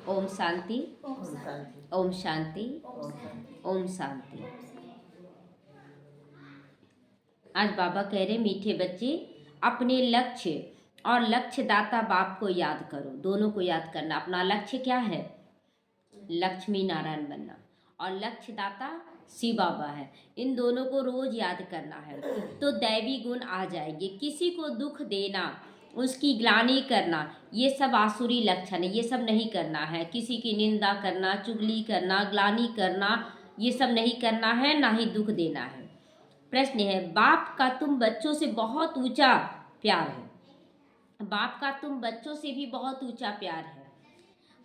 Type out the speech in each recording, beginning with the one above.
ओम शांति। ओम शांति। ओम शांति। ओम शांति। ओम शांति। आज बाबा कह रहे मीठे बच्चे, अपने लक्ष्य और लक्ष्यदाता बाप को याद करो। दोनों को याद करना। अपना लक्ष्य क्या है? लक्ष्मी नारायण बनना। और लक्ष्यदाता शिव बाबा है। इन दोनों को रोज याद करना है तो दैवी गुण आ जाएंगे। किसी को दुख देना, उसकी ग्लानि करना, ये सब आसुरी लक्षण है। ये सब नहीं करना है। किसी की निंदा करना, चुगली करना, ग्लानि करना, ये सब नहीं करना है, ना ही दुख देना है। प्रश्न है, बाप का तुम बच्चों से बहुत ऊंचा प्यार है। बाप का तुम बच्चों से भी बहुत ऊंचा प्यार है।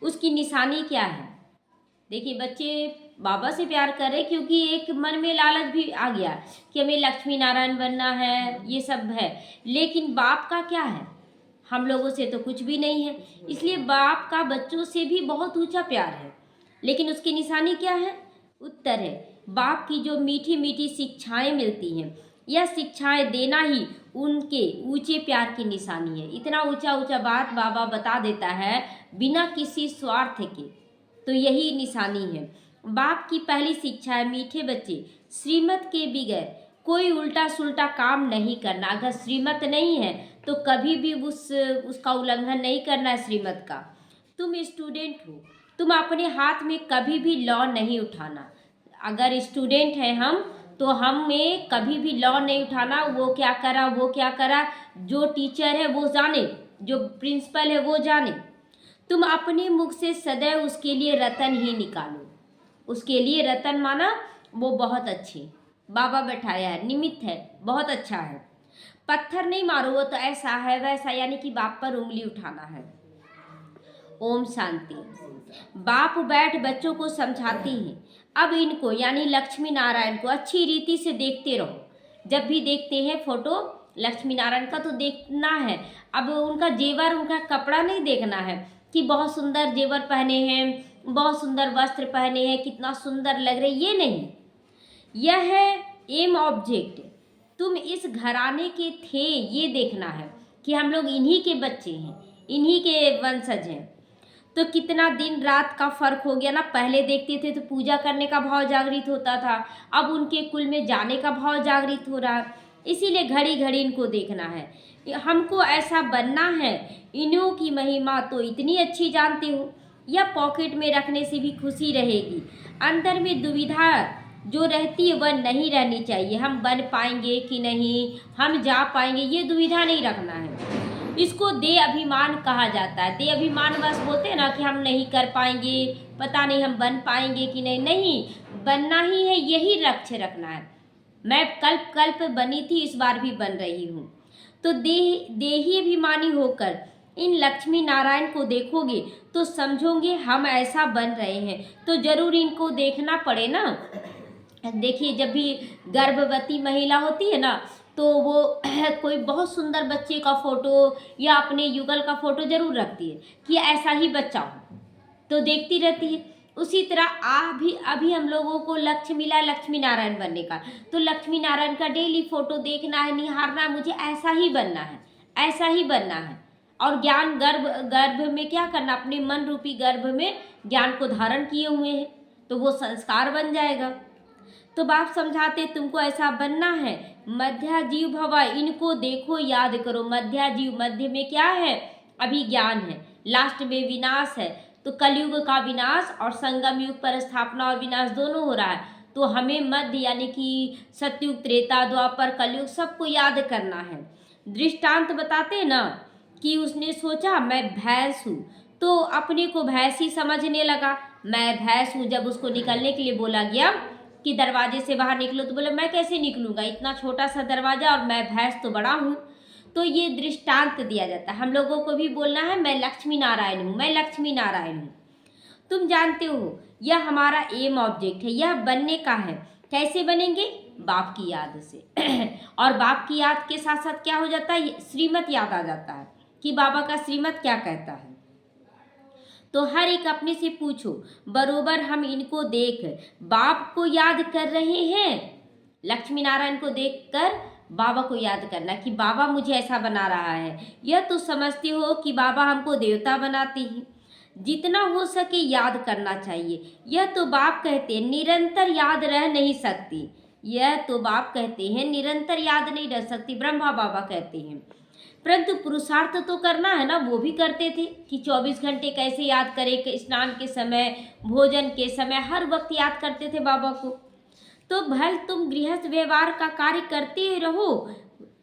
उसकी निशानी क्या है? देखिए, बच्चे बाबा से प्यार कर रहे क्योंकि एक मन में लालच भी आ गया कि हमें लक्ष्मी नारायण बनना है, ये सब है। लेकिन बाप का क्या है? हम लोगों से तो कुछ भी नहीं है। इसलिए बाप का बच्चों से भी बहुत ऊंचा प्यार है। लेकिन उसकी निशानी क्या है? उत्तर है, बाप की जो मीठी मीठी शिक्षाएं मिलती हैं, यह शिक्षाएं देना ही उनके ऊंचे प्यार की निशानी है। इतना ऊंचा ऊंचा बात बाबा बता देता है बिना किसी स्वार्थ के, तो यही निशानी है। बाप की पहली शिक्षा है, मीठे बच्चे, श्रीमत के बगैर कोई उल्टा सुल्टा काम नहीं करना। अगर श्रीमत नहीं है तो कभी भी उसका उल्लंघन नहीं करना है श्रीमत का। तुम स्टूडेंट हो, तुम अपने हाथ में कभी भी लॉ नहीं उठाना। अगर स्टूडेंट हैं हम, तो हमें कभी भी लॉ नहीं उठाना। वो क्या करा, वो क्या करा, जो टीचर है वो जाने, जो प्रिंसिपल है वो जाने। तुम अपने मुख से सदैव उसके लिए रतन ही निकालो। उसके लिए रतन माना वो बहुत अच्छे, बाबा बैठाया है, निमित्त है, बहुत अच्छा है। पत्थर नहीं मारो, वो तो ऐसा है वैसा, यानी कि बाप पर उंगली उठाना है। ओम शांति। बाप बैठ बच्चों को समझाती हैं। अब इनको यानी लक्ष्मी नारायण को अच्छी रीति से देखते रहो। जब भी देखते हैं फोटो लक्ष्मी नारायण का तो देखना है। अब उनका जेवर, उनका कपड़ा नहीं देखना है कि बहुत सुंदर जेवर पहने हैं, बहुत सुंदर वस्त्र पहने हैं, कितना सुंदर लग रहे, ये नहीं। यह है एम ऑब्जेक्ट। तुम इस घराने के थे, ये देखना है कि हम लोग इन्हीं के बच्चे हैं, इन्हीं के वंशज हैं। तो कितना दिन रात का फर्क हो गया ना। पहले देखते थे तो पूजा करने का भाव जागृत होता था, अब उनके कुल में जाने का भाव जागृत हो रहा है। इसीलिए घड़ी घड़ी इनको देखना है। हमको ऐसा बनना है। इन्हों की महिमा तो इतनी अच्छी जानते हो, या पॉकेट में रखने से भी खुशी रहेगी। अंदर में दुविधा जो रहती है वह नहीं रहनी चाहिए। हम बन पाएंगे कि नहीं, हम जा पाएंगे, ये दुविधा नहीं रखना है। इसको दे अभिमान कहा जाता है। दे अभिमान बस बोलते हैं ना कि हम नहीं कर पाएंगे, पता नहीं हम बन पाएंगे कि नहीं। नहीं, बनना ही है, यही लक्ष्य रखना है। मैं कल्प कल्प बनी थी, इस बार भी बन रही हूँ। तो देही अभिमानी होकर इन लक्ष्मी नारायण को देखोगे तो समझोगे हम ऐसा बन रहे हैं, तो जरूर इनको देखना पड़े ना। देखिए, जब भी गर्भवती महिला होती है ना, तो वो कोई बहुत सुंदर बच्चे का फोटो या अपने युगल का फोटो जरूर रखती है कि ऐसा ही बच्चा हो, तो देखती रहती है। उसी तरह अभी हम लोगों को लक्ष्य मिला लक्ष्मी नारायण बनने का, तो लक्ष्मी नारायण का डेली फोटो देखना है, निहारना है, मुझे ऐसा ही बनना है, ऐसा ही बनना है। और ज्ञान गर्भ गर्भ में क्या करना, अपने मन रूपी गर्भ में ज्ञान को धारण किए हुए हैं, तो वो संस्कार बन जाएगा। तो बाप समझाते तुमको ऐसा बनना है। मध्या जीव भवा, इनको देखो, याद करो। मध्या जीव, मध्य में क्या है? अभी ज्ञान है, लास्ट में विनाश है। तो कलयुग का विनाश और संगम युग पर स्थापना और विनाश दोनों हो रहा है। तो हमें मध्य यानी कि सतयुग, त्रेता, द्वापर, कलयुग सबको याद करना है। दृष्टांत बताते हैं ना कि उसने सोचा मैं भैंस हूँ, तो अपने को भैंस ही समझने लगा। मैं भैंस हूँ। जब उसको निकलने के लिए बोला गया कि दरवाजे से बाहर निकलो, तो बोले मैं कैसे निकलूंगा, इतना छोटा सा दरवाजा और मैं भैंस तो बड़ा हूँ। तो ये दृष्टांत दिया जाता है। हम लोगों को भी बोलना है मैं लक्ष्मी नारायण हूँ, मैं लक्ष्मी नारायण हूँ। तुम जानते हो यह हमारा एम ऑब्जेक्ट है, यह बनने का है। कैसे बनेंगे? बाप की याद से और बाप की याद के साथ साथ क्या हो जाता है, श्रीमत याद आ जाता है कि बाबा का श्रीमत क्या कहता है। तो हर एक अपने से पूछो, बरोबर हम इनको देख बाप को याद कर रहे हैं? लक्ष्मी नारायण को देखकर बाबा को याद करना कि बाबा मुझे ऐसा बना रहा है। यह तो समझते हो कि बाबा हमको देवता बनाते हैं। जितना हो सके याद करना चाहिए। यह तो बाप कहते हैं निरंतर याद रह नहीं सकती, यह तो बाप कहते हैं निरंतर याद नहीं रह सकती, ब्रह्मा बाबा कहते हैं। परंतु पुरुषार्थ तो करना है ना, वो भी करते थे कि 24 घंटे कैसे याद करें, कि स्नान के समय, भोजन के समय, हर वक्त याद करते थे बाबा को। तो भले तुम गृहस्थ व्यवहार का कार्य करते रहो,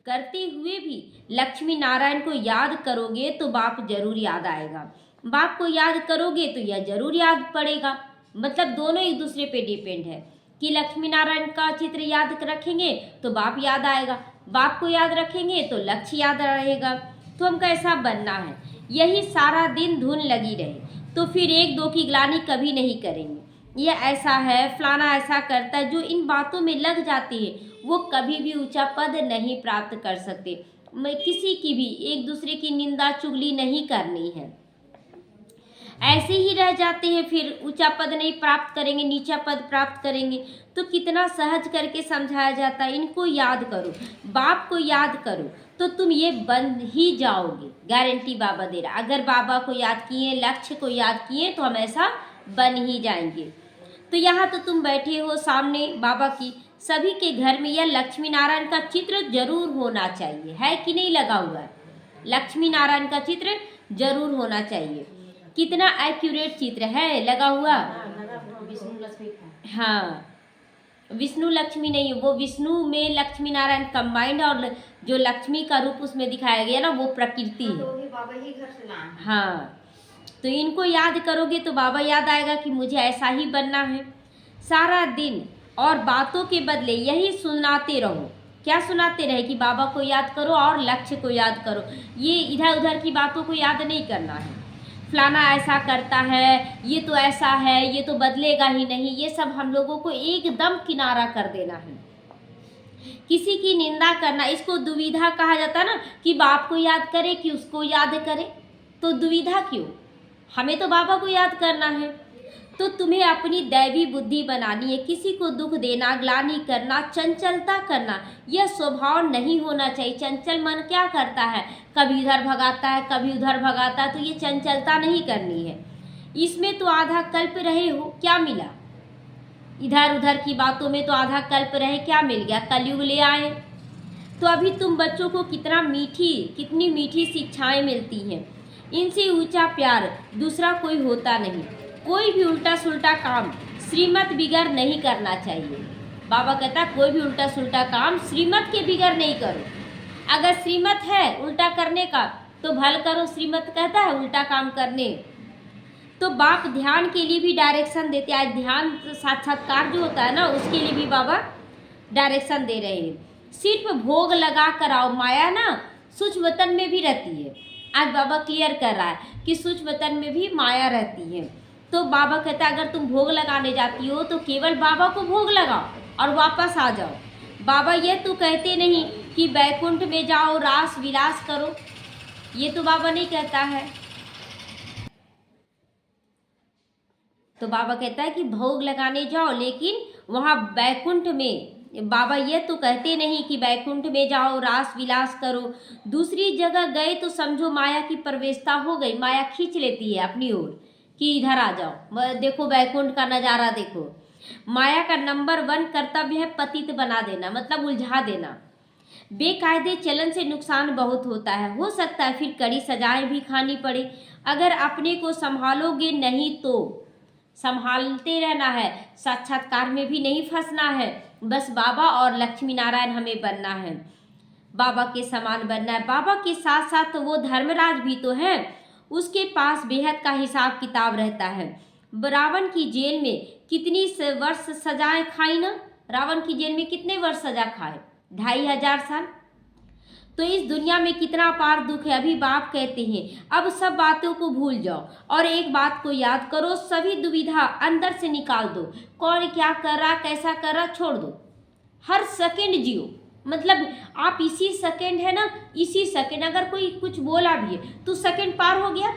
करते हुए भी लक्ष्मी नारायण को याद करोगे तो बाप जरूर याद आएगा। बाप को याद करोगे तो यह जरूर याद पड़ेगा। मतलब दोनों एक दूसरे पे डिपेंड है कि लक्ष्मी नारायण का चित्र याद रखेंगे तो बाप याद आएगा, बाप को याद रखेंगे तो लक्ष्य याद रहेगा। तो हमको ऐसा बनना है, यही सारा दिन धुन लगी रहे तो फिर एक दो की ग्लानि कभी नहीं करेंगे। यह ऐसा है, फलाना ऐसा करता है, जो इन बातों में लग जाती है वो कभी भी ऊंचा पद नहीं प्राप्त कर सकते। मैं किसी की भी एक दूसरे की निंदा चुगली नहीं करनी है, ऐसे ही रह जाते हैं, फिर ऊंचा पद नहीं प्राप्त करेंगे, नीचा पद प्राप्त करेंगे। तो कितना सहज करके समझाया जाता है, इनको याद करो, बाप को याद करो तो तुम ये बन ही जाओगे, गारंटी बाबा दे रहा। अगर बाबा को याद किए, लक्ष्य को याद किए तो हम ऐसा बन ही जाएंगे। तो यहाँ तो तुम बैठे हो सामने बाबा की, सभी के घर में यह लक्ष्मी नारायण का चित्र जरूर होना चाहिए, है कि नहीं लगा हुआ है? लक्ष्मी नारायण का चित्र जरूर होना चाहिए। कितना एक्यूरेट चित्र है लगा हुआ। हाँ, विष्णु लक्ष्मी नहीं, वो विष्णु में लक्ष्मी नारायण कंबाइंड, और जो लक्ष्मी का रूप उसमें दिखाया गया ना वो प्रकृति है। बाबा ही घर से लाए। हाँ, तो इनको याद करोगे तो बाबा याद आएगा कि मुझे ऐसा ही बनना है। सारा दिन और बातों के बदले यही सुनाते रहो। क्या सुनाते रहे? कि बाबा को याद करो और लक्ष्य को याद करो। ये इधर उधर की बातों को याद नहीं करना है, फलाना ऐसा करता है, ये तो ऐसा है, ये तो बदलेगा ही नहीं, ये सब हम लोगों को एकदम किनारा कर देना है। किसी की निंदा करना, इसको दुविधा कहा जाता है ना, कि बाप को याद करे कि उसको याद करे। तो दुविधा क्यों? हमें तो बाबा को याद करना है। तो तुम्हें अपनी दैवी बुद्धि बनानी है। किसी को दुख देना, ग्लानि करना, चंचलता करना, यह स्वभाव नहीं होना चाहिए। चंचल मन क्या करता है? कभी इधर भगाता है, कभी उधर भगाता है। तो ये चंचलता नहीं करनी है। इसमें तो आधा कल्प रहे हो, क्या मिला? इधर उधर की बातों में तो आधा कल्प रहे, क्या मिल गया? कलयुग ले आए। तो अभी तुम बच्चों को कितनी मीठी शिक्षाएं मिलती हैं। इनसे ऊंचा प्यार दूसरा कोई होता नहीं। कोई भी उल्टा सुल्टा काम श्रीमत बिगड़ नहीं करना चाहिए। बाबा कहता है कोई भी उल्टा सुल्टा काम श्रीमत के बिगड़ नहीं करो। अगर श्रीमत है उल्टा करने का तो भल करो, श्रीमत कहता है उल्टा काम करने। तो बाप ध्यान के लिए भी डायरेक्शन देते हैं। आज ध्यान साक्षात्कार जो होता है ना, उसके लिए भी बाबा डायरेक्शन दे रहे हैं। सिर्फ भोग लगा कर आओ। माया ना सूक्ष्म वतन में भी रहती है। आज बाबा क्लियर कर रहा है कि सूक्ष्म वतन में भी माया रहती है। तो बाबा कहता है अगर तुम भोग लगाने जाती हो तो केवल बाबा को भोग लगाओ और वापस आ जाओ। बाबा ये तो कहते नहीं कि बैकुंठ में जाओ रास विलास करो, ये तो बाबा नहीं कहता है। तो बाबा कहता है कि भोग लगाने जाओ, लेकिन वहाँ बैकुंठ में बाबा ये तो कहते नहीं कि बैकुंठ में जाओ रास विलास करो। दूसरी जगह गए तो समझो माया की प्रवेशता हो गई, माया खींच लेती है अपनी ओर कि इधर आ जाओ, देखो बैकुंठ का नज़ारा देखो। माया का नंबर 1 कर्तव्य है पतित बना देना, मतलब उलझा देना। बेकायदे चलन से नुकसान बहुत होता है। हो सकता है फिर कड़ी सजाएं भी खानी पड़े। अगर अपने को संभालोगे नहीं तो संभालते रहना है, साक्षात्कार में भी नहीं फंसना है। बस बाबा और लक्ष्मी नारायण हमें बनना है, बाबा के समान बनना है। बाबा के साथ साथ वो धर्मराज भी तो है, उसके पास बेहद का हिसाब किताब रहता है। रावण की जेल में कितनी वर्ष सजाएं खाई ना? रावण की जेल में कितने वर्ष सजा खाए? 2500 साल। तो इस दुनिया में कितना अपार दुख है। अभी बाप कहते हैं अब सब बातों को भूल जाओ और एक बात को याद करो, सभी दुविधा अंदर से निकाल दो। कौन क्या कर रहा, कैसा कर रहा, छोड़ दो। हर सेकंड जियो, मतलब आप इसी सेकंड है ना, इसी सेकंड अगर कोई कुछ बोला भी है तो सेकंड पार हो गया।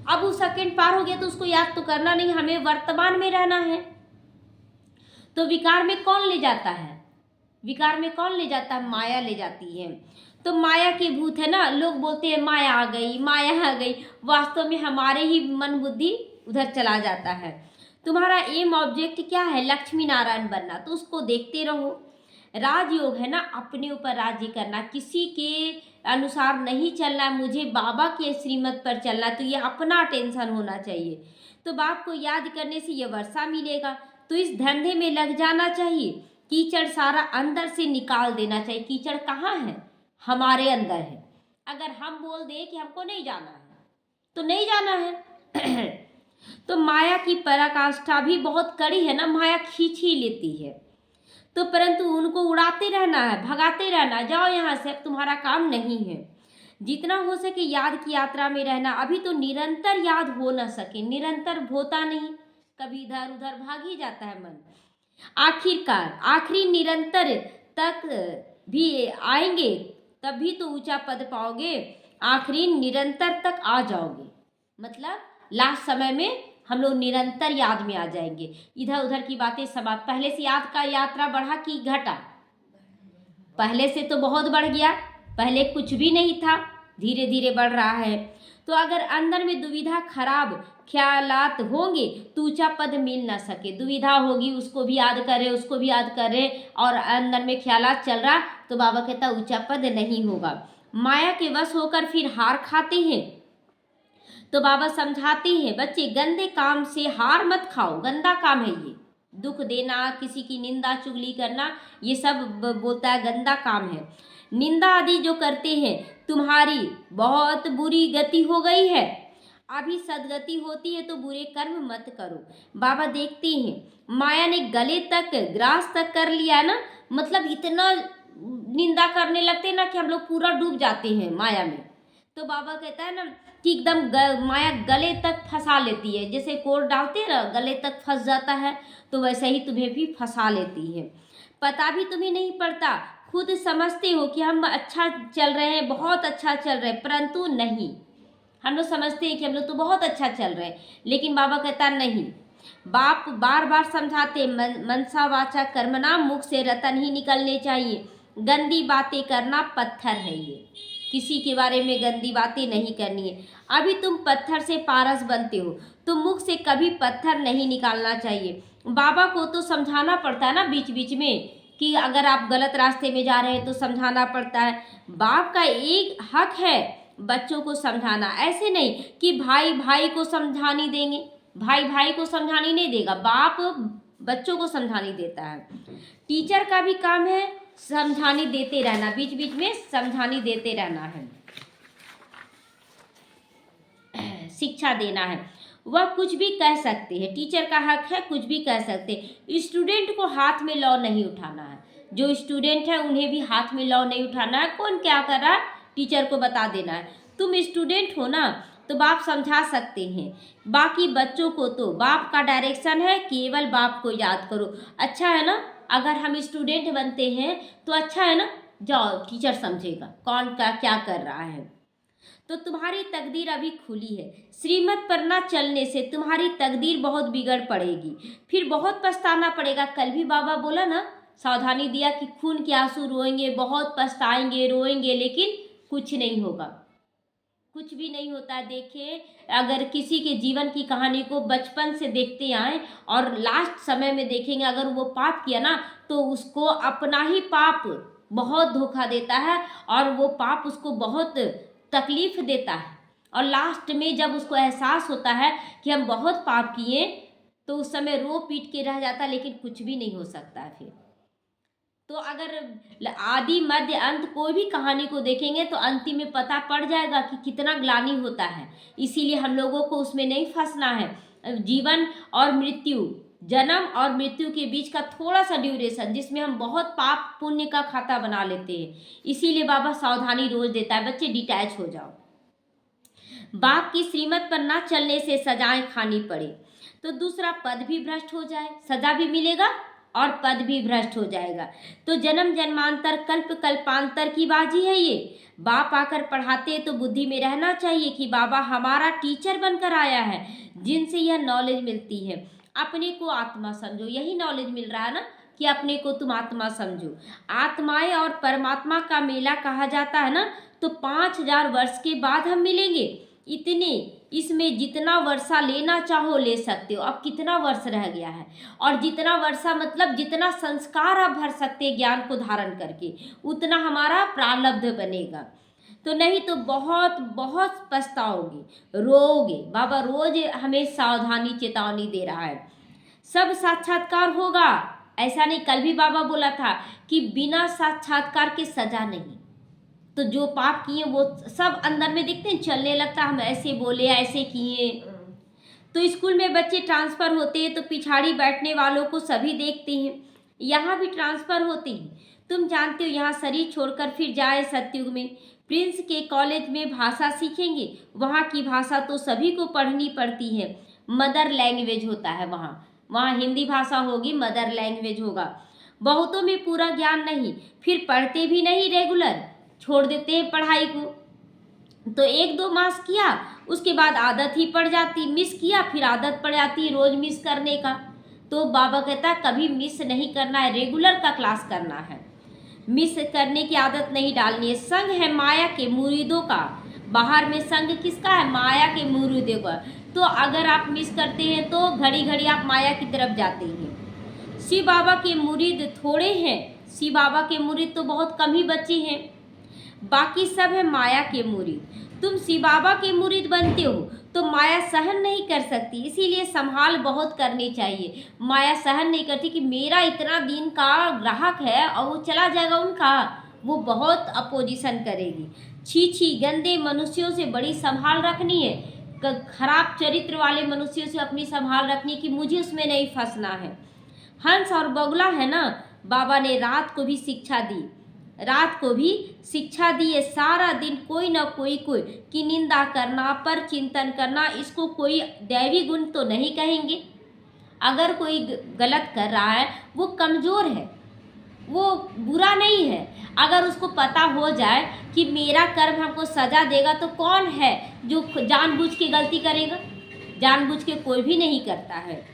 अब वो सेकंड पार हो गया तो उसको याद तो करना नहीं, हमें वर्तमान में रहना है। तो विकार में कौन ले जाता है? विकार में कौन ले जाता है? माया ले जाती है। तो माया के भूत है ना, लोग बोलते हैं माया आ गई, माया आ गई, वास्तव में हमारे ही मन बुद्धि उधर चला जाता है। तुम्हारा एम ऑब्जेक्ट क्या है? लक्ष्मी नारायण बनना, तो उसको देखते रहो। राजयोग है ना, अपने ऊपर राज्य करना, किसी के अनुसार नहीं चलना, मुझे बाबा के श्रीमत पर चलना, तो ये अपना टेंशन होना चाहिए। तो बाप को याद करने से ये वर्षा मिलेगा, तो इस धंधे में लग जाना चाहिए। कीचड़ सारा अंदर से निकाल देना चाहिए। कीचड़ कहाँ है? हमारे अंदर है। अगर हम बोल दें कि हमको नहीं जाना है तो नहीं जाना है। तो माया की पराकाष्ठा भी बहुत कड़ी है ना, माया खींच ही लेती है। तो परंतु उनको उड़ाते रहना है, भगाते रहना, जाओ यहाँ से, अब तुम्हारा काम नहीं है। जितना हो सके याद की यात्रा में रहना। अभी तो निरंतर याद हो न सके, निरंतर होता नहीं, कभी इधर उधर भाग ही जाता है मन। आखिरकार आखिरी निरंतर तक भी आएंगे, तभी तो ऊंचा पद पाओगे। आखिरी निरंतर तक आ जाओगे, मतलब लास्ट समय में हम लोग निरंतर याद में आ जाएंगे। इधर उधर की बातें समाप्त। पहले से याद का यात्रा बढ़ा कि घटा? पहले से तो बहुत बढ़ गया, पहले कुछ भी नहीं था, धीरे धीरे बढ़ रहा है। तो अगर अंदर में दुविधा, खराब ख्यालात होंगे तो ऊंचा पद मिल ना सके। दुविधा होगी, उसको भी याद करे, उसको भी याद करे, और अंदर में ख्यालात चल रहा, तो बाबा कहता ऊंचा पद नहीं होगा। माया के वश होकर फिर हार खाते हैं। तो बाबा समझाते हैं, बच्चे गंदे काम से हार मत खाओ, गंदा काम है ये। दुख देना, किसी की निंदा चुगली करना, ये सब बोलता है गंदा काम है। निंदा आदि जो करते हैं, तुम्हारी बहुत बुरी गति हो गई है। अभी सदगति होती है तो बुरे कर्म मत करो। बाबा देखते हैं माया ने गले तक, ग्रास तक कर लिया ना, मतलब इतना निंदा करने लगते हैं ना कि हम लोग पूरा डूब जाते हैं माया में। तो बाबा कहता है ना कि एकदम माया गले तक फंसा लेती है, जैसे कोर डालते हैं ना, गले तक फंस जाता है, तो वैसे ही तुम्हें भी फंसा लेती है। पता भी तुम्हें नहीं पड़ता, खुद समझते हो कि हम अच्छा चल रहे हैं, बहुत अच्छा चल रहे हैं, परंतु नहीं। हम लोग समझते हैं कि हम लोग तो बहुत अच्छा चल रहे हैं, लेकिन बाबा कहता नहीं। बाप बार बार समझाते, मनसा वाचा कर्मणा, मुख से रतन ही निकलने चाहिए। गंदी बातें करना पत्थर है, ये किसी के बारे में गंदी बातें नहीं करनी है। अभी तुम पत्थर से पारस बनते हो, तो मुख से कभी पत्थर नहीं निकालना चाहिए। बाबा को तो समझाना पड़ता है ना बीच बीच में, कि अगर आप गलत रास्ते में जा रहे हैं तो समझाना पड़ता है। बाप का एक हक है बच्चों को समझाना। ऐसे नहीं कि भाई भाई को समझानी देंगे, भाई भाई को समझानी नहीं देगा, बाप बच्चों को समझानी देता है। टीचर का भी काम है समझानी देते रहना, बीच बीच में समझानी देते रहना है, शिक्षा देना है। वह कुछ भी कह सकते हैं, टीचर का हक है कुछ भी कह सकते हैं। स्टूडेंट को हाथ में लौ नहीं उठाना है, जो स्टूडेंट है उन्हें भी हाथ में लौ नहीं उठाना है। कौन क्या कर रहा है टीचर को बता देना है। तुम स्टूडेंट हो ना, तो बाप समझा सकते हैं, बाकी बच्चों को तो बाप का डायरेक्शन है, केवल बाप को याद करो। अच्छा है ना, अगर हम स्टूडेंट बनते हैं तो अच्छा है ना, जाओ टीचर समझेगा कौन का क्या कर रहा है। तो तुम्हारी तकदीर अभी खुली है, श्रीमत पर ना चलने से तुम्हारी तकदीर बहुत बिगड़ पड़ेगी, फिर बहुत पछताना पड़ेगा। कल भी बाबा बोला ना, सावधानी दिया कि खून के आंसू रोएंगे, बहुत पछताएंगे, रोएंगे, लेकिन कुछ नहीं होगा, कुछ भी नहीं होता। देखिए, अगर किसी के जीवन की कहानी को बचपन से देखते आए और लास्ट समय में देखेंगे, अगर वो पाप किया ना, तो उसको अपना ही पाप बहुत धोखा देता है, और वो पाप उसको बहुत तकलीफ देता है। और लास्ट में जब उसको एहसास होता है कि हम बहुत पाप किए, तो उस समय रो पीट के रह जाता है, लेकिन कुछ भी नहीं हो सकता है फिर। तो अगर आदि मध्य अंत कोई भी कहानी को देखेंगे तो अंतिम में पता पड़ जाएगा कि कितना ग्लानि होता है। इसीलिए हम लोगों को उसमें नहीं फंसना है। जीवन और मृत्यु, जन्म और मृत्यु के बीच का थोड़ा सा ड्यूरेशन, जिसमें हम बहुत पाप पुण्य का खाता बना लेते हैं। इसीलिए बाबा सावधानी रोज देता है, बच्चे डिटैच हो जाओ। बाप की श्रीमत पर ना चलने से सजाएं खानी पड़े, तो दूसरा पद भी भ्रष्ट हो जाए, सजा भी मिलेगा और पद भी भ्रष्ट हो जाएगा। तो जन्म जन्मांतर कल्प कल्पांतर की बाजी है ये। बाप आकर पढ़ाते तो बुद्धि में रहना चाहिए कि बाबा हमारा टीचर बनकर आया है, जिनसे यह नॉलेज मिलती है। अपने को आत्मा समझो, यही नॉलेज मिल रहा है ना, कि अपने को तुम आत्मा समझो। आत्माएं और परमात्मा का मेला कहा जाता है ना, तो 5000 वर्ष के बाद हम मिलेंगे। इतने इसमें जितना वर्षा लेना चाहो ले सकते हो। अब कितना वर्ष रह गया है, और जितना वर्षा मतलब जितना संस्कार आप भर सकते हैं ज्ञान को धारण करके, उतना हमारा प्रारब्ध बनेगा। तो नहीं तो बहुत बहुत पछताओगे, रोओगे। बाबा रोज हमें सावधानी चेतावनी दे रहा है। सब साक्षात्कार होगा, ऐसा नहीं। कल भी बाबा बोला था कि बिना साक्षात्कार के सजा नहीं। तो जो पाप किए वो सब अंदर में दिखते हैं, चलने लगता हम ऐसे बोले ऐसे किए। तो स्कूल में बच्चे ट्रांसफ़र होते हैं तो पिछाड़ी बैठने वालों को सभी देखते हैं, यहाँ भी ट्रांसफ़र होते हैं। तुम जानते हो यहाँ शरीर छोड़कर फिर जाए सतयुग में, प्रिंस के कॉलेज में भाषा सीखेंगे। वहाँ की भाषा तो सभी को पढ़नी पड़ती है, मदर लैंग्वेज होता है वहाँ। वहाँ हिंदी भाषा होगी, मदर लैंग्वेज होगा। बहुतों में पूरा ज्ञान नहीं, फिर पढ़ते भी नहीं रेगुलर, छोड़ देते हैं पढ़ाई को। तो 1-2 मास किया, उसके बाद आदत ही पड़ जाती, मिस किया फिर आदत पड़ जाती है रोज़ मिस करने का। तो बाबा कहता है कभी मिस नहीं करना है, रेगुलर का क्लास करना है, मिस करने की आदत नहीं डालनी है। संग है माया के मुरीदों का, बाहर में संग किसका है? माया के मुरीदों का। तो अगर आप मिस करते हैं तो घड़ी घड़ी आप माया की तरफ जाते हैं। शिव बाबा के मुरीद थोड़े हैं, शिव बाबा के मुरीद तो बहुत कम ही बच्चे हैं, बाकी सब है माया के मुरीद। तुम शिव बाबा के मुरीद बनते हो तो माया सहन नहीं कर सकती, इसीलिए संभाल बहुत करनी चाहिए। माया सहन नहीं करती कि मेरा इतना दिन का ग्राहक है और वो चला जाएगा उनका, वो बहुत अपोजिशन करेगी। छी छी गंदे मनुष्यों से बड़ी संभाल रखनी है, खराब चरित्र वाले मनुष्यों से अपनी संभाल रखनी कि मुझे उसमें नहीं फंसना है। हंस और बगुला है ना, बाबा ने रात को भी शिक्षा दी, रात को भी शिक्षा दी है। सारा दिन कोई ना कोई की निंदा करना, पर चिंतन करना, इसको कोई दैवी गुण तो नहीं कहेंगे। अगर कोई गलत कर रहा है वो कमज़ोर है, वो बुरा नहीं है। अगर उसको पता हो जाए कि मेरा कर्म हमको सजा देगा, तो कौन है जो जानबूझ के गलती करेगा? जानबूझ के कोई भी नहीं करता है।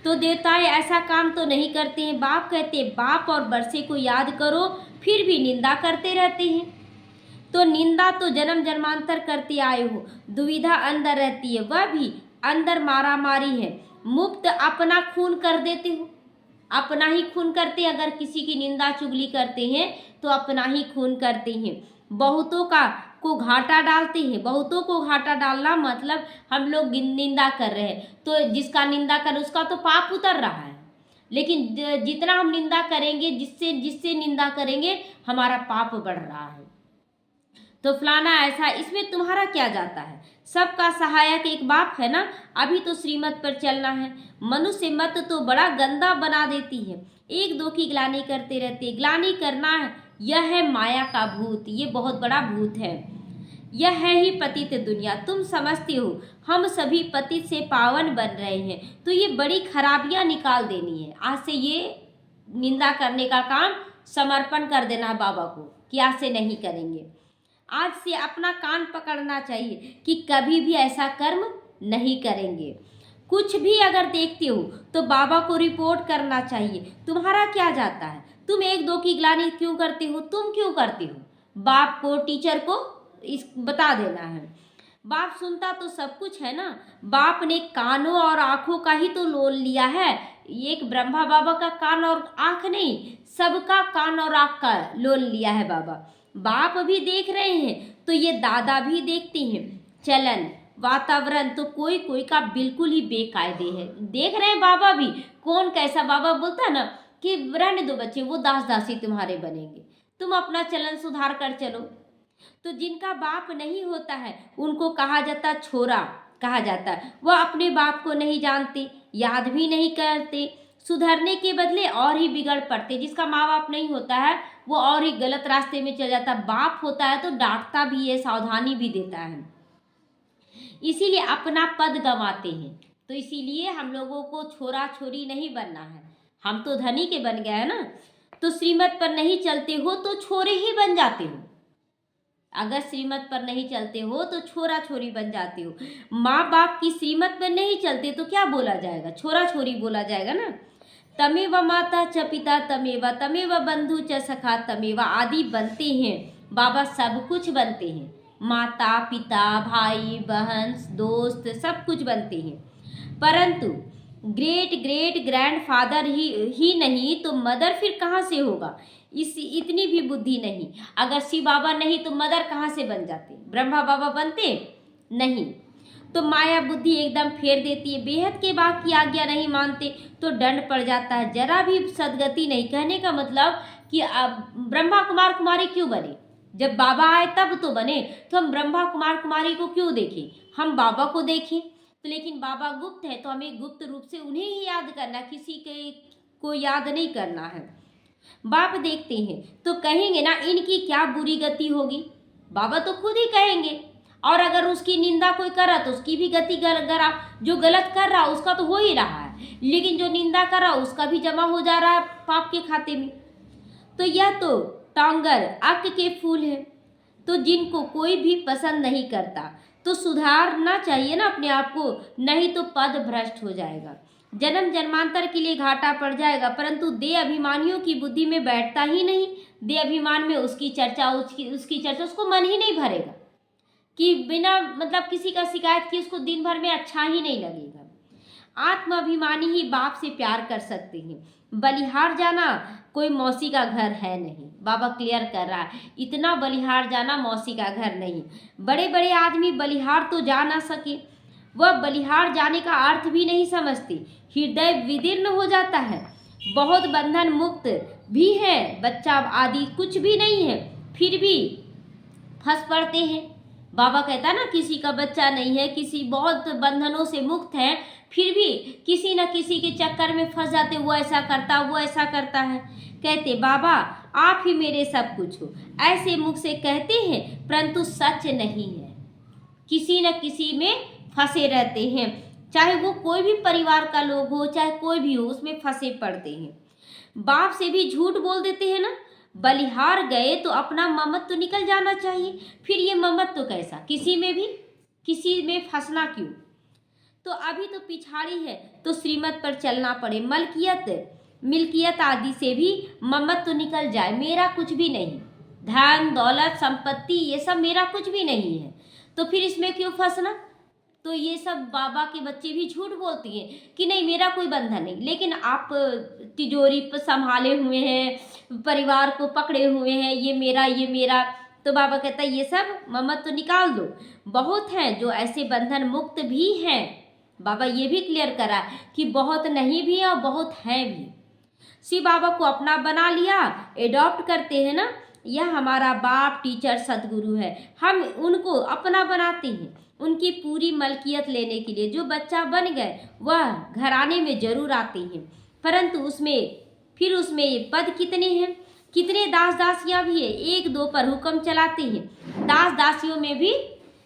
तो देवताएं ऐसा काम तो नहीं करते हैं। बाप कहते हैं बाप और बरसे को याद करो, फिर भी निंदा करते रहते हैं। तो निंदा तो जन्म जन्मांतर करते आए हो, दुविधा अंदर रहती है, वह भी अंदर मारा मारी है। मुफ्त अपना खून कर देते हो, अपना ही खून करते। अगर किसी की निंदा चुगली करते हैं तो अपना ही खून करते हैं। बहुतों को घाटा डालते हैं। बहुतों को घाटा डालना मतलब हम लोग निंदा कर रहे हैं, तो जिसका निंदा कर उसका तो पाप उतर रहा है, लेकिन जितना हम निंदा करेंगे, जिससे निंदा करेंगे, हमारा पाप बढ़ रहा है। तो फलाना ऐसा, इसमें तुम्हारा क्या जाता है? सबका सहायक एक बाप है ना। अभी तो श्रीमत पर चलना है। मनुष्य मत तो बड़ा गंदा बना देती है, 1-2 की ग्लानि करते रहते। ग्लानि करना है, यह है माया का भूत, ये बहुत बड़ा भूत है। यह है ही पतित दुनिया। तुम समझते हो हम सभी पतित से पावन बन रहे हैं, तो ये बड़ी खराबियां निकाल देनी है। आज से ये निंदा करने का काम समर्पण कर देना है बाबा को कि आज से नहीं करेंगे। आज से अपना कान पकड़ना चाहिए कि कभी भी ऐसा कर्म नहीं करेंगे। कुछ भी अगर देखते हो तो बाबा को रिपोर्ट करना चाहिए। तुम्हारा क्या जाता है? तुम 1-2 की ग्लानि क्यों करते हो? तुम क्यों करते हो? बाप को, टीचर को इस बता देना है। बाप सुनता तो सब कुछ है ना। बाप ने कानों और आँखों का ही तो लोन लिया है। एक ब्रह्मा बाबा का कान और आँख नहीं, सबका कान और आँख का लोन लिया है बाबा। बाप भी देख रहे हैं तो ये दादा भी देखते हैं। चलन वातावरण तो कोई का बिल्कुल ही बेकायदे है, देख रहे हैं बाबा भी। कौन कैसा बाबा बोलता है ना कि रहने दो बच्चे, वो दास दासी तुम्हारे बनेंगे, तुम अपना चलन सुधार कर चलो। तो जिनका बाप नहीं होता है उनको कहा जाता छोरा, कहा जाता है। वह अपने बाप को नहीं जानते, याद भी नहीं करते, सुधरने के बदले और ही बिगड़ पड़ते। जिसका माँ बाप नहीं होता है वो और ही गलत रास्ते में चल जाता है। बाप होता है तो डांटता भी है, सावधानी भी देता है, इसीलिए अपना पद गंवाते हैं। तो इसीलिए हम लोगों को छोरा छोरी नहीं बनना है। हम तो धनी के बन गए हैं ना। तो श्रीमत पर नहीं चलते हो तो छोरे ही बन जाते हो। अगर श्रीमत पर नहीं चलते हो तो छोरा छोरी बन जाते हो। माँ बाप की श्रीमत पर नहीं चलते तो क्या बोला जाएगा? छोरा छोरी बोला जाएगा ना। तमेव माता च पिता तमेव बंधु च सखा तमेव आदि बनते हैं। बाबा सब कुछ बनते हैं, माता पिता भाई बहन दोस्त सब कुछ बनते हैं, परंतु ग्रेट ग्रेट ग्रैंडफादर ही नहीं तो मदर फिर कहाँ से होगा? इस इतनी भी बुद्धि नहीं। अगर शिव बाबा नहीं तो मदर कहाँ से बन जाते? ब्रह्मा बाबा बनते नहीं। तो माया बुद्धि एकदम फेर देती है। बेहद के बाप की आज्ञा नहीं मानते तो दंड पड़ जाता है, जरा भी सदगति नहीं। कहने का मतलब कि अब ब्रह्मा कुमार कुमारी क्यों बने? जब बाबा आए तब तो बने, तो हम ब्रह्मा कुमार कुमारी को क्यों देखें? हम बाबा को देखें। तो लेकिन बाबा गुप्त है तो हमें गुप्त रूप से उन्हें ही याद करना, किसी के को याद नहीं करना है। बाप देखते हैं तो कहेंगे ना इनकी क्या बुरी गति होगी, बाबा तो खुद ही कहेंगे। और अगर उसकी निंदा कोई कर रहा तो उसकी भी गति गरा, जो गलत कर रहा उसका तो हो ही रहा है, लेकिन जो निंदा कर रहा उसका भी जमा हो जा रहा है पाप के खाते में। तो यह तो टांगर अक के फूल है। तो जिनको कोई भी पसंद नहीं करता तो सुधारना चाहिए ना अपने आप को, नहीं तो पद भ्रष्ट हो जाएगा, जन्म जन्मांतर के लिए घाटा पड़ जाएगा। परंतु दे अभिमानियों की बुद्धि में बैठता ही नहीं। दे अभिमान में उसकी चर्चा उसको मन ही नहीं भरेगा, कि बिना मतलब किसी का शिकायत की उसको दिन भर में अच्छा ही नहीं लगेगा। आत्माभिमानी ही बाप से प्यार कर सकते हैं। बलिहार जाना कोई मौसी का घर है नहीं, बाबा क्लियर कर रहा है, इतना बलिहार जाना मौसी का घर नहीं। बड़े बड़े आदमी बलिहार तो जा ना सके, वह बलिहार जाने का अर्थ भी नहीं समझते, हृदय विदीर्ण हो जाता है। बहुत बंधन मुक्त भी है, बच्चा आदि कुछ भी नहीं है, फिर भी फंस पड़ते हैं। बाबा कहता है ना किसी का बच्चा नहीं है, किसी बहुत बंधनों से मुक्त है, फिर भी किसी न किसी के चक्कर में फंस जाते, वो ऐसा करता वो ऐसा करता है। कहते बाबा आप ही मेरे सब कुछ हो, ऐसे मुख से कहते हैं परंतु सच नहीं है, किसी न किसी में फंसे रहते हैं। चाहे वो कोई भी परिवार का लोग हो, चाहे कोई भी हो, उसमें फंसे पड़ते हैं। बाप से भी झूठ बोल देते हैं ना, बलिहार गए तो अपना ममत तो निकल जाना चाहिए, फिर ये ममत तो कैसा, किसी में भी किसी में फंसना क्यों? तो अभी तो पिछाड़ी है तो श्रीमत पर चलना पड़े, मिल्कियत आदि से भी ममत तो निकल जाए, मेरा कुछ भी नहीं, धन दौलत संपत्ति ये सब मेरा कुछ भी नहीं है, तो फिर इसमें क्यों फंसना? तो ये सब बाबा के बच्चे भी झूठ बोलती हैं कि नहीं मेरा कोई बंधन नहीं, लेकिन आप तिजोरी पर संभाले हुए हैं, परिवार को पकड़े हुए हैं, ये मेरा। तो बाबा कहता है ये सब ममत तो निकाल दो। बहुत हैं जो ऐसे बंधन मुक्त भी हैं, बाबा ये भी क्लियर करा कि बहुत नहीं भी है और बहुत हैं भी। शिव बाबा को अपना बना लिया, एडॉप्ट करते हैं ना, यह हमारा बाप टीचर सदगुरु है, हम उनको अपना बनाते हैं उनकी पूरी मलकियत लेने के लिए। जो बच्चा बन गए वह घराने में जरूर आते हैं, परंतु उसमें ये पद कितने हैं, कितने दास दासियां भी है, एक दो पर हुक्म चलाते हैं। दास दासियों में भी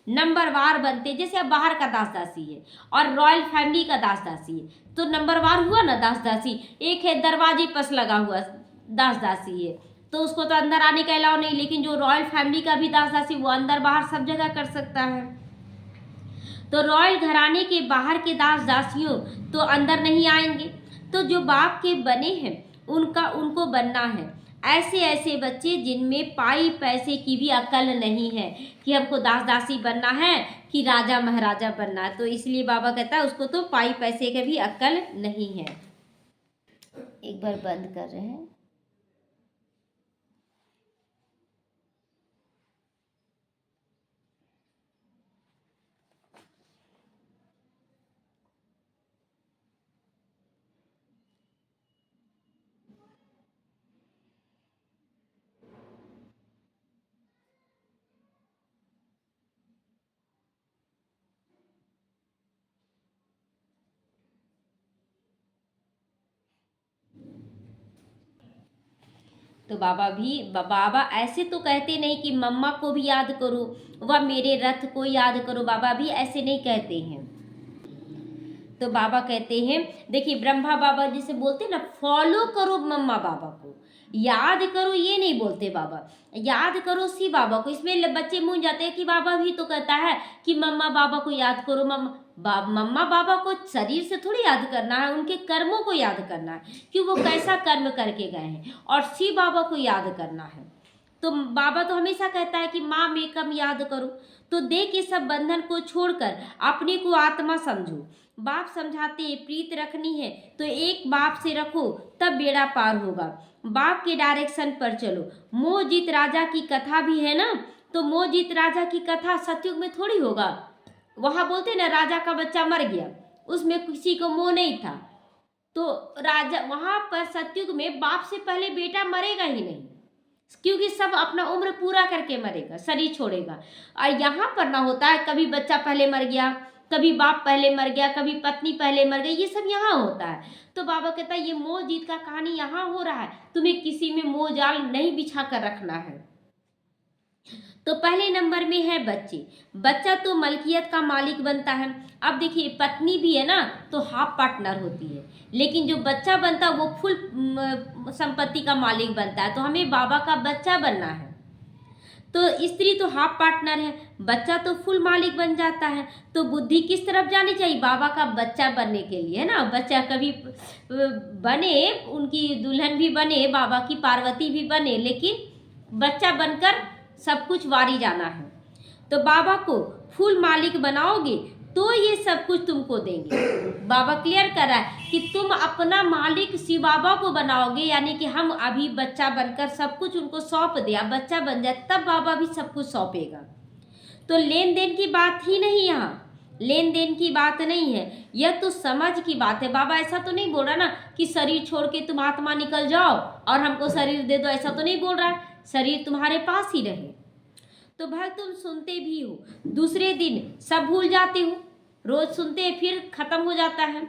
नंबरवार बनते, जैसे अब बाहर का दास दासी है और रॉयल फैमिली का दास दासी है, तो नंबरवार हुआ ना दास दासी। एक है दरवाजे पास लगा हुआ दास दासी है, तो उसको तो अंदर आने का अलाउ नहीं, लेकिन जो रॉयल फैमिली का भी दास दासी वो अंदर बाहर सब जगह कर सकता है। तो रॉयल घराने के बाहर के दास दासियों तो अंदर नहीं आएंगे, तो जो बाप के बने हैं उनको बनना है। ऐसे ऐसे बच्चे जिनमें पाई पैसे की भी अक्ल नहीं है कि हमको दास दासी बनना है कि राजा महाराजा बनना है, तो इसलिए बाबा कहता है उसको तो पाई पैसे की भी अक्ल नहीं है। एक बार बंद कर रहे हैं। तो बाबा ऐसे तो कहते नहीं कि मम्मा को भी याद करो, वह मेरे रथ को याद करो, बाबा भी ऐसे नहीं कहते हैं। तो बाबा कहते हैं देखिए ब्रह्मा बाबा जिसे बोलते हैं ना, फॉलो करो मम्मा बाबा को, याद करो ये नहीं बोलते बाबा, याद करो शिव बाबा को। इसमें बच्चे मूंझ जाते हैं कि बाबा भी तो कहता है कि मम्मा बाबा को याद करो, मम्मा मम्मा पापा को शरीर से थोड़ी याद करना है, उनके कर्मों को याद करना है कि वो कैसा कर्म करके गए हैं, और शिव बाबा को याद करना है। तो बाबा तो हमेशा कहता है कि माँ मैं कम याद करो, तो देह के सब बंधन को छोड़कर अपने को आत्मा समझो। बाप समझाते हैं प्रीत रखनी है तो एक बाप से रखो, तब बेड़ा पार होगा। बाप के डायरेक्शन पर चलो। मोह जीत राजा की कथा भी है ना, तो मोह जीत राजा की कथा सतयुग में थोड़ी होगा। वहां बोलते ना राजा का बच्चा मर गया, उसमें किसी को मोह नहीं था। तो राजा वहां पर सतयुग में बाप से पहले बेटा मरेगा ही नहीं, क्योंकि सब अपना उम्र पूरा करके मरेगा, शरीर छोड़ेगा। और यहाँ पर ना होता है कभी बच्चा पहले मर गया, कभी बाप पहले मर गया, कभी पत्नी पहले मर गई, ये सब यहाँ होता है। तो बाबा कहता है ये मोह जीत का कहानी यहाँ हो रहा है, तुम्हें किसी में मोह जाल नहीं बिछा कर रखना है। तो पहले नंबर में है बच्चे। बच्चा तो मलकियत का मालिक बनता है। अब देखिए पत्नी भी है ना तो हाफ पार्टनर होती है, लेकिन जो बच्चा बनता है वो फुल संपत्ति का मालिक बनता है। तो हमें बाबा का बच्चा बनना है। तो स्त्री तो हाफ पार्टनर है, बच्चा तो फुल मालिक बन जाता है। तो बुद्धि किस तरफ जानी चाहिए? बाबा का बच्चा बनने के लिए, है ना। बच्चा कभी बने, उनकी दुल्हन भी बने, बाबा की पार्वती भी बने, लेकिन बच्चा बनकर सब कुछ वारी जाना है। तो बाबा को फुल मालिक बनाओगे तो ये सब कुछ तुमको देंगे। बाबा क्लियर कर रहा है कि तुम अपना मालिक शिव बाबा को बनाओगे, यानी कि हम अभी बच्चा बनकर सब कुछ उनको सौंप दिया, बच्चा बन जाए तब बाबा भी सब कुछ सौंपेगा। तो लेन देन की बात ही नहीं, यहाँ लेन देन की बात नहीं है, यह तो समझ की बात है। बाबा ऐसा तो नहीं बोल रहा ना कि शरीर छोड़ के तुम आत्मा निकल जाओ और हमको शरीर दे दो, ऐसा तो नहीं बोल रहा है। शरीर तुम्हारे पास ही रहे। तो भाई तुम सुनते भी हो, दूसरे दिन सब भूल जाते हो, रोज सुनते हैं फिर खत्म हो जाता है।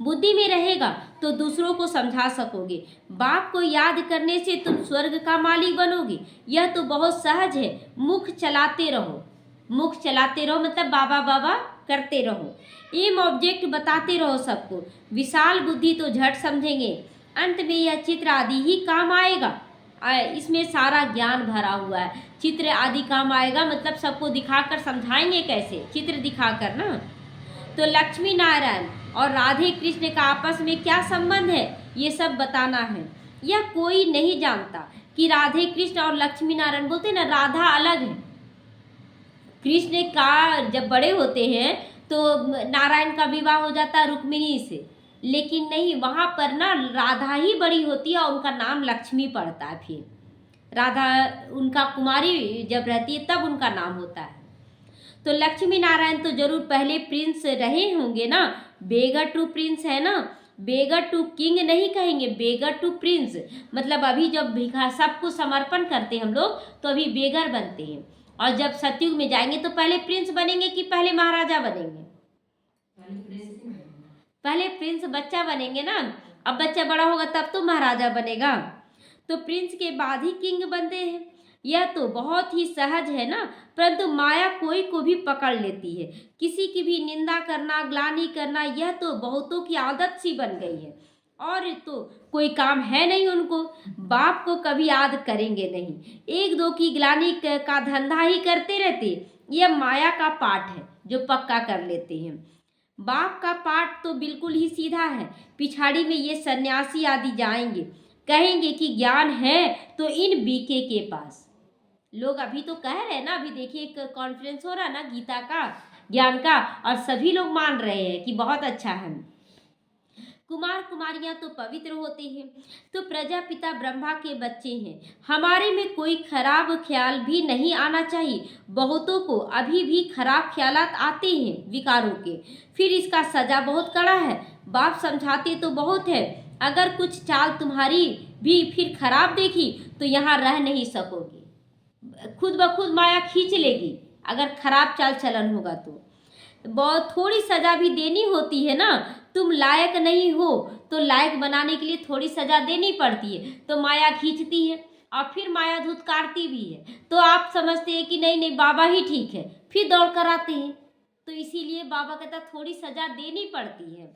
बुद्धि में रहेगा तो दूसरों को समझा सकोगे। बाप को याद करने से तुम स्वर्ग का मालिक बनोगे। यह तो बहुत सहज है। मुख चलाते रहो, मुख चलाते रहो मतलब बाबा बाबा करते रहो। एम ऑब्जेक्ट बताते रहो सबको। विशाल बुद्धि तो झट समझेंगे, अंत में यह चित्र आदि ही काम आएगा। इसमें सारा ज्ञान भरा हुआ है। चित्र आदि काम आएगा मतलब सबको दिखाकर समझाएंगे कैसे, चित्र दिखाकर ना। तो लक्ष्मी नारायण और राधे कृष्ण का आपस में क्या संबंध है ये सब बताना है। यह कोई नहीं जानता कि राधे कृष्ण और लक्ष्मी नारायण, बोलते ना राधा अलग है, कृष्ण का जब बड़े होते हैं तो नारायण का विवाह हो जाता है रुक्मिणी से, लेकिन नहीं, वहाँ पर ना राधा ही बड़ी होती है और उनका नाम लक्ष्मी पड़ता है। फिर राधा उनका कुमारी जब रहती है तब उनका नाम होता है। तो लक्ष्मी नारायण तो जरूर पहले प्रिंस रहे होंगे ना, बेगर टू प्रिंस है ना, बेगर टू किंग नहीं कहेंगे, बेगर टू प्रिंस। मतलब अभी जब भिखा सबको समर्पण करते हैं हम लोग तो अभी बेगर बनते हैं, और जब सतयुग में जाएंगे तो पहले प्रिंस बनेंगे कि पहले महाराजा बनेंगे? पहले प्रिंस बच्चा बनेंगे ना, अब बच्चा बड़ा होगा तब तो महाराजा बनेगा। तो प्रिंस के बाद ही किंग बनते हैं। यह तो बहुत ही सहज है ना, परंतु माया कोई को भी पकड़ लेती है। किसी की भी निंदा करना, ग्लानि करना, यह तो बहुतों की आदत सी बन गई है, और तो कोई काम है नहीं उनको। बाप को कभी याद करेंगे नहीं, एक दो की ग्लानि का धंधा ही करते रहते। यह माया का पाठ है जो पक्का कर लेते हैं। बाप का पाठ तो बिल्कुल ही सीधा है। पिछाड़ी में ये सन्यासी आदि जाएंगे, कहेंगे कि ज्ञान है तो इन बीके के पास। लोग अभी तो कह रहे हैं ना, अभी देखिए एक कॉन्फ्रेंस हो रहा है ना गीता का, ज्ञान का, और सभी लोग मान रहे हैं कि बहुत अच्छा है। कुमार कुमारियां तो पवित्र होते हैं, तो प्रजापिता ब्रह्मा के बच्चे हैं। हमारे में कोई खराब ख्याल भी नहीं आना चाहिए। बहुतों को अभी भी खराब ख्यालात आते हैं विकारों के, फिर इसका सजा बहुत कड़ा है। बाप समझाते तो बहुत है, अगर कुछ चाल तुम्हारी भी फिर खराब देखी तो यहाँ रह नहीं सकोगी, खुद ब खुद माया खींच लेगी अगर खराब चाल चलन होगा तो। बहुत थोड़ी सजा भी देनी होती है ना, तुम लायक नहीं हो तो लायक बनाने के लिए थोड़ी सजा देनी पड़ती है, तो माया खींचती है और फिर माया धुतकारती भी है। तो आप समझते हैं कि नहीं नहीं बाबा ही ठीक है, फिर दौड़ कर आते हैं। तो इसीलिए बाबा कहता थोड़ी सजा देनी पड़ती है।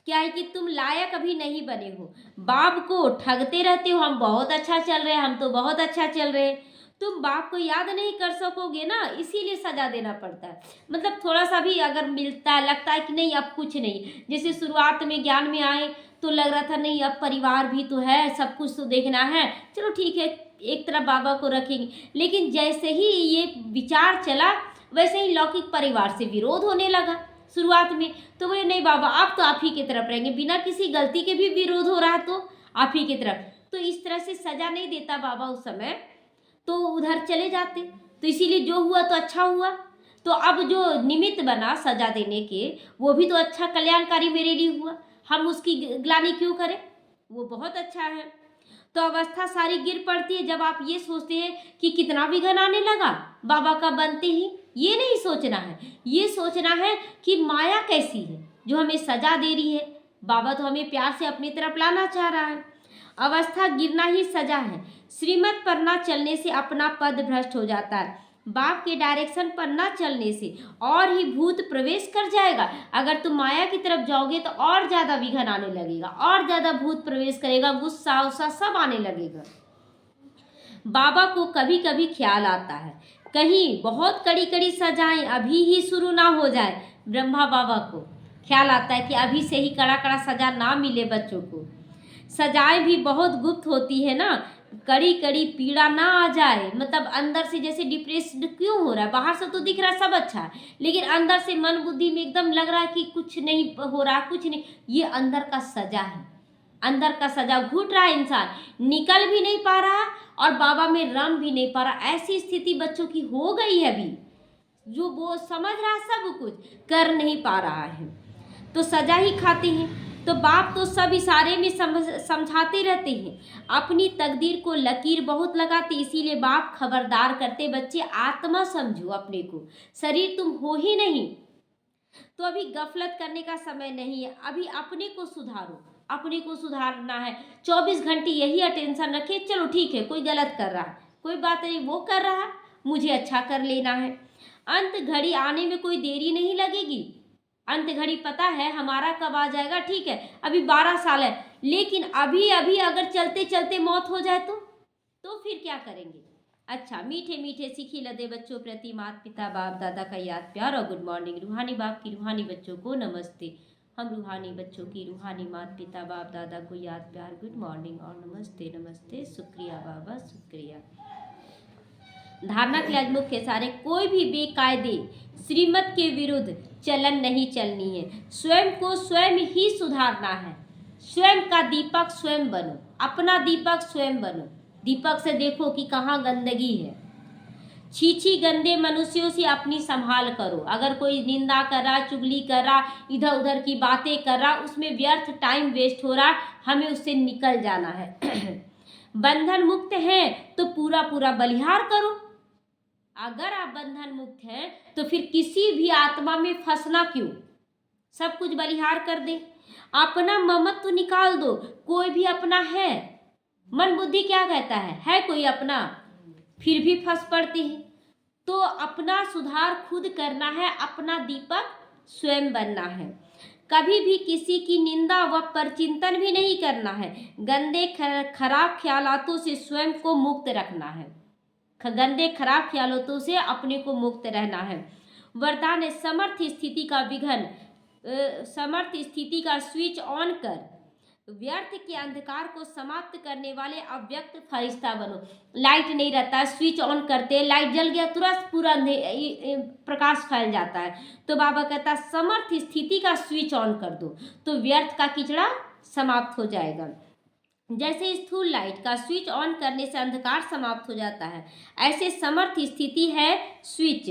क्या है कि तुम लायक अभी नहीं बने हो, बाप को ठगते रहते हो, हम बहुत अच्छा चल रहे हैं, हम तो बहुत अच्छा चल रहे हैं। तुम बाप को याद नहीं कर सकोगे ना, इसीलिए सजा देना पड़ता है। मतलब थोड़ा सा भी अगर मिलता है, लगता है कि नहीं अब कुछ नहीं, जैसे शुरुआत में ज्ञान में आए तो लग रहा था नहीं अब परिवार भी तो है, सब कुछ तो देखना है, चलो ठीक है एक तरफ बाबा को रखेंगे। लेकिन जैसे ही ये विचार चला वैसे ही लौकिक परिवार से विरोध होने लगा शुरुआत में। तो बोले नहीं बाबा आप तो आप ही की तरफ रहेंगे, बिना किसी गलती के भी विरोध हो रहा है तो आप ही की तरफ। तो इस तरह से सजा नहीं देता बाबा उस समय, तो उधर चले जाते। तो इसीलिए जो हुआ तो अच्छा हुआ। तो अब जो निमित्त बना सजा देने के, वो भी तो अच्छा कल्याणकारी मेरे लिए हुआ, हम उसकी ग्लानि क्यों करें, वो बहुत अच्छा है। तो अवस्था सारी गिर पड़ती है जब आप ये सोचते हैं कि कितना विघन आने लगा बाबा का बनते ही। ये नहीं सोचना है, ये सोचना है कि माया कैसी है जो हमें सजा दे रही है, बाबा तो हमें प्यार से अपनी तरफ लाना चाह रहा है। अवस्था गिरना ही सजा है। श्रीमत पर ना चलने से अपना पद भ्रष्ट हो जाता है, बाप के डायरेक्शन पर ना चलने से और ही भूत प्रवेश कर जाएगा। अगर तुम माया की तरफ जाओगे तो और ज़्यादा विघन आने लगेगा, और ज़्यादा भूत प्रवेश करेगा, गुस्सा उस्सा सब आने लगेगा। बाबा को कभी कभी ख्याल आता है कहीं बहुत कड़ी कड़ी सजाएं अभी ही शुरू ना हो जाए। ब्रह्मा बाबा को ख्याल आता है कि अभी से ही कड़ा कड़ा सजा ना मिले बच्चों को। सजाएं भी बहुत गुप्त होती है ना, कड़ी कड़ी पीड़ा ना आ जाए। मतलब अंदर से जैसे डिप्रेस्ड क्यों हो रहा है, बाहर से तो दिख रहा है सब अच्छा है, लेकिन अंदर से मन बुद्धि में एकदम लग रहा है कि कुछ नहीं हो रहा, कुछ नहीं। ये अंदर का सजा है, अंदर का सजा घुट रहा है, इंसान निकल भी नहीं पा रहा और बाबा में रम भी नहीं पा रहा। ऐसी स्थिति बच्चों की हो गई है अभी, जो वो समझ रहा है सब कुछ कर नहीं पा रहा है, तो सजा ही खाते हैं। तो बाप तो सब इशारे में समझाते रहते हैं, अपनी तकदीर को लकीर बहुत लगाते। इसीलिए बाप खबरदार करते बच्चे आत्मा समझो अपने को, शरीर तुम हो ही नहीं। तो अभी गफलत करने का समय नहीं है, अभी अपने को सुधारो, अपने को सुधारना है। 24 घंटे यही अटेंशन रखे, चलो ठीक है कोई गलत कर रहा है कोई बात नहीं, वो कर रहा है मुझे अच्छा कर लेना है। अंत घड़ी आने में कोई देरी नहीं लगेगी, अंत घड़ी पता है हमारा कब आ जाएगा। ठीक है अभी 12 साल है, लेकिन अभी अभी अगर चलते चलते मौत हो जाए तो फिर क्या करेंगे। अच्छा मीठे मीठे सीखी लदे बच्चों प्रति माता पिता बाप दादा का याद प्यार और गुड मॉर्निंग। रूहानी बाप की रूहानी बच्चों को नमस्ते। हम रूहानी बच्चों की रूहानी माता पिता बाप दादा को याद प्यार गुड मॉर्निंग और नमस्ते नमस्ते, शुक्रिया बाबा शुक्रिया। धारणा के आज मुख्य सारे, कोई भी बेकायदे श्रीमत के विरुद्ध चलन नहीं चलनी है, स्वयं को स्वयं ही सुधारना है। स्वयं का दीपक स्वयं बनो, अपना दीपक स्वयं बनो। दीपक से देखो कि कहाँ गंदगी है। छीछी गंदे मनुष्यों से अपनी संभाल करो। अगर कोई निंदा कर रहा, चुगली कर रहा, इधर उधर की बातें कर रहा, उसमें व्यर्थ टाइम वेस्ट हो रहा, हमें उससे निकल जाना है। बंधन मुक्त हैं तो पूरा पूरा बलिहार करो। अगर आप बंधन मुक्त हैं तो फिर किसी भी आत्मा में फंसना क्यों, सब कुछ बलिहार कर दे। अपना ममत्व तो निकाल दो, कोई भी अपना है। मन बुद्धि क्या कहता है कोई अपना, फिर भी फंस पड़ते हैं। तो अपना सुधार खुद करना है, अपना दीपक स्वयं बनना है। कभी भी किसी की निंदा व परचिंतन भी नहीं करना है। गंदे खराब ख्यालातों से स्वयं को मुक्त रखना है, गंदे खराब ख्यालों से अपने को मुक्त रहना है। वरदान है समर्थ स्थिति का विघन, समर्थ स्थिति का स्विच ऑन कर व्यर्थ के अंधकार को समाप्त करने वाले अव्यक्त फरिश्ता बनो। लाइट नहीं रहता है, स्विच ऑन करते लाइट जल गया तुरंत पूरा प्रकाश फैल जाता है। तो बाबा कहता है समर्थ स्थिति का स्विच ऑन कर दो तो व्यर्थ का किचड़ा समाप्त हो जाएगा। जैसे स्थूल लाइट का स्विच ऑन करने से अंधकार समाप्त हो जाता है, ऐसे समर्थ स्थिति है स्विच,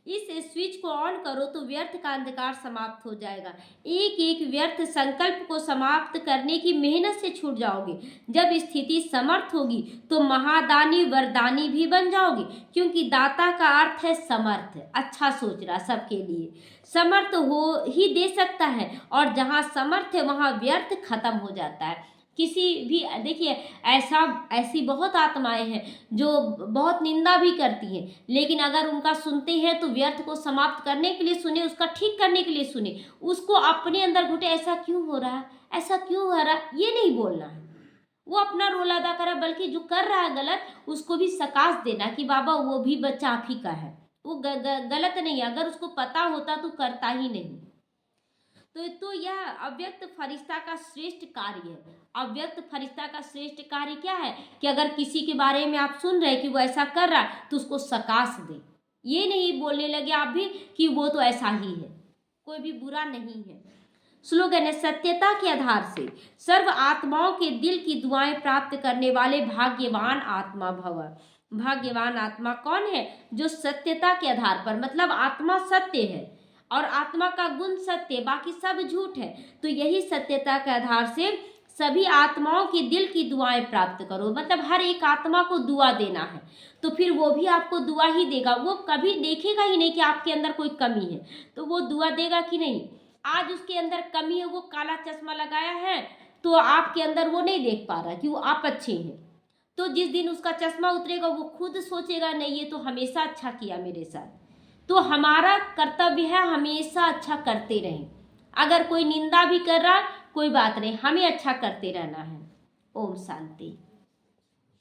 इस स्विच को ऑन करो तो व्यर्थ का अंधकार समाप्त हो जाएगा। एक एक व्यर्थ संकल्प को समाप्त करने की मेहनत से छूट जाओगे। जब स्थिति समर्थ होगी तो महादानी वरदानी भी बन जाओगे, क्योंकि दाता का अर्थ है समर्थ, अच्छा सोच रहा सबके लिए, समर्थ हो ही दे सकता है। और जहाँ समर्थ है वहाँ व्यर्थ खत्म हो जाता है। किसी भी देखिए ऐसी बहुत आत्माएं हैं जो बहुत निंदा भी करती हैं, लेकिन अगर उनका सुनते हैं तो व्यर्थ को समाप्त करने के लिए सुने, उसका ठीक करने के लिए सुने, उसको अपने अंदर घुटे ऐसा क्यों हो रहा है, ऐसा क्यों हो रहा है, ये नहीं बोलना है, वो अपना रोल अदा करा, बल्कि जो कर रहा है गलत उसको भी सकाश देना कि बाबा वो भी बच्चा आप ही का है, वो गलत नहीं है, अगर उसको पता होता तो करता ही नहीं। तो यह अव्यक्त फरिश्ता का श्रेष्ठ कार्य है। अव्यक्त फरिश्ता का श्रेष्ठ कार्य क्या है कि अगर किसी के बारे में आप सुन रहे कि वो ऐसा कर रहा है तो उसको सकाश दे, ये नहीं बोलने लगे आप भी कि वो तो ऐसा ही है, कोई भी बुरा नहीं है। स्लोगन है, सत्यता के आधार से सर्व आत्माओं के दिल की दुआएं प्राप्त करने वाले भाग्यवान आत्मा भव। भाग्यवान आत्मा कौन है? जो सत्यता के आधार पर, मतलब आत्मा सत्य है और आत्मा का गुण सत्य, बाकी सब झूठ है, तो यही सत्यता के आधार से सभी आत्माओं की दिल की दुआएं प्राप्त करो, मतलब हर एक आत्मा को दुआ देना है, तो फिर वो भी आपको दुआ ही देगा। वो कभी देखेगा ही नहीं कि आपके अंदर कोई कमी है, तो वो दुआ देगा कि नहीं। आज उसके अंदर कमी है, वो काला चश्मा लगाया है तो आपके अंदर वो नहीं देख पा रहा कि वो आप अच्छे हैं, तो जिस दिन उसका चश्मा उतरेगा वो खुद सोचेगा नहीं ये तो हमेशा अच्छा किया मेरे साथ। तो हमारा कर्तव्य है हमेशा अच्छा करते रहें, अगर कोई निंदा भी कर रहा कोई बात नहीं, हमें अच्छा करते रहना है। ओम शांति।